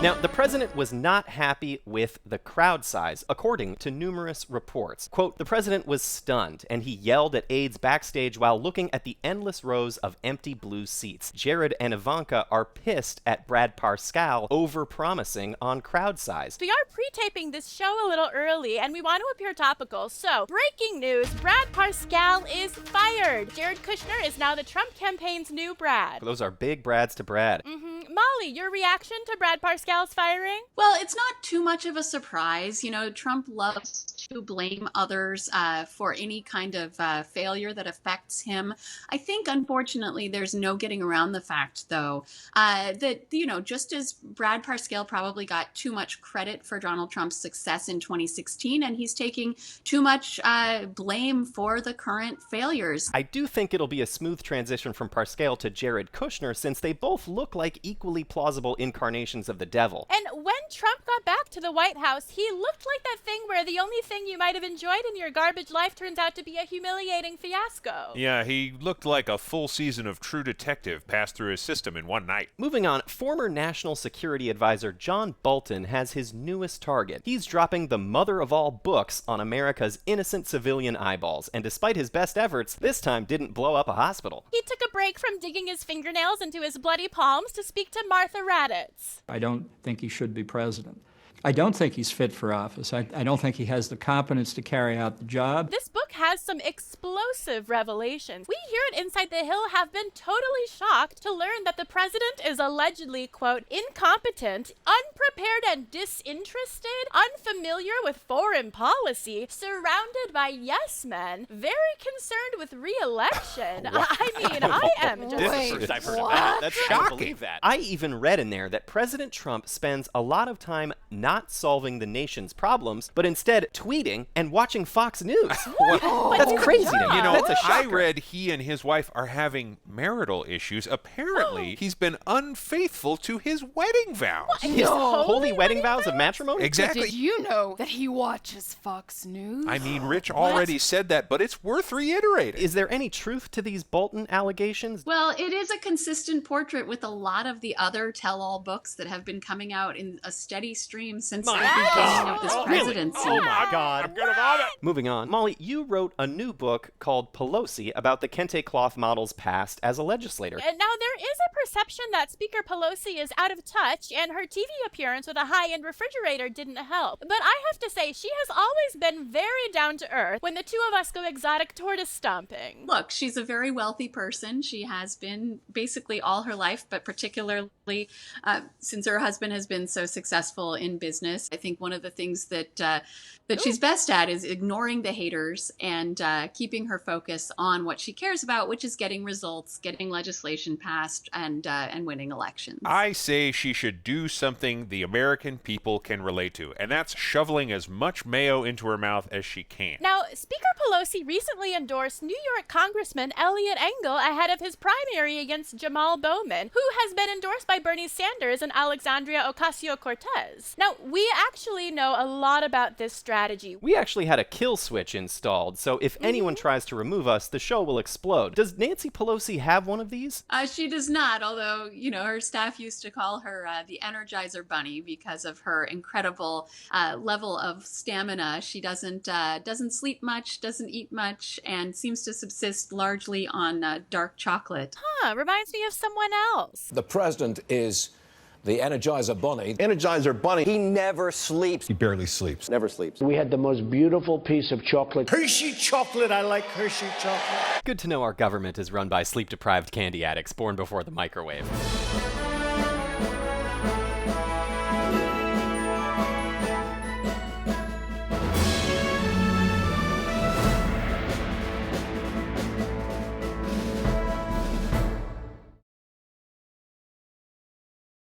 Now, the president was not happy with the crowd size, according to numerous reports. Quote, the president was stunned, and he yelled at aides backstage while looking at the endless rows of empty blue seats. Jared and Ivanka are pissed at Brad Parscale over-promising on crowd size. We are pre-taping this show a little early, and we want to appear topical. So, breaking news, Brad Parscale is fired. Jared Kushner is now the Trump campaign's new Brad. Those are big Brads to Brad. Molly, your reaction to Brad Parscale's firing? Well, it's not too much of a surprise. You know, Trump loves to blame others for any kind of failure that affects him. I think, unfortunately, there's no getting around the fact, though, that, you know, just as Brad Parscale probably got too much credit for Donald Trump's success in 2016, and he's taking too much blame for the current failures. I do think it'll be a smooth transition from Parscale to Jared Kushner, since they both look like equally plausible incarnations of the devil. And when Trump got back to the White House, he looked like that thing where the only thing you might have enjoyed in your garbage life turns out to be a humiliating fiasco. Yeah, he looked like a full season of True Detective passed through his system in one night. Moving on, former National Security Advisor John Bolton has his newest target. He's dropping the mother of all books on America's innocent civilian eyeballs, and despite his best efforts, this time didn't blow up a hospital. He took a break from digging his fingernails into his bloody palms to speak to Martha Raddatz. I don't think he should be president. I don't think he's fit for office. I don't think he has the competence to carry out the job. This book has some explosive revelations. We here at Inside the Hill have been totally shocked to learn that the president is allegedly, quote, incompetent, unprepared and disinterested, unfamiliar with foreign policy, surrounded by yes men, very concerned with re-election. I mean, I am just... This is the first I've heard of that. That's shocking. Believe that. I even read in there that President Trump spends a lot of time not solving the nation's problems, but instead tweeting and watching Fox News. That's crazy to me. You know, That's a shocker. I read he and his wife are having marital issues. Apparently, he's been unfaithful to his wedding vows. His holy wedding vows of matrimony? Exactly. Did you know that he watches Fox News? I mean, Rich already said that, but it's worth reiterating. Is there any truth to these Bolton allegations? Well, it is a consistent portrait with a lot of the other tell-all books that have been coming out in a steady stream since the beginning of this presidency. Oh my God. I'm gonna vomit. Moving on, Molly, you wrote a new book called Pelosi about the Kente cloth model's past as a legislator. And now there is a perception that Speaker Pelosi is out of touch, and her TV appearance with a high-end refrigerator didn't help. But I have to say, she has always been very down to earth when the two of us go exotic tortoise stomping. Look, she's a very wealthy person. She has been basically all her life, but particularly since her husband has been so successful in business. I think one of the things that she's best at is ignoring the haters and keeping her focus on what she cares about, which is getting results, getting legislation passed, and winning elections. I say she should do something the American people can relate to, and that's shoveling as much mayo into her mouth as she can. Now, Speaker Pelosi recently endorsed New York Congressman Eliot Engel ahead of his primary against Jamal Bowman, who has been endorsed by Bernie Sanders and Alexandria Ocasio-Cortez. Now, we actually know a lot about this strategy. We actually had a kill switch installed, so if anyone tries to remove us, the show will explode. Does Nancy Pelosi have one of these? She does not, although, you know, her staff used to call her the Energizer Bunny because of her incredible level of stamina. She doesn't sleep much, doesn't eat much, and seems to subsist largely on dark chocolate. Reminds me of someone else. The president is the Energizer Bunny. Energizer Bunny. He never sleeps. He barely sleeps. Never sleeps. We had the most beautiful piece of chocolate. Hershey chocolate. I like Hershey chocolate. Good to know our government is run by sleep-deprived candy addicts born before the microwave.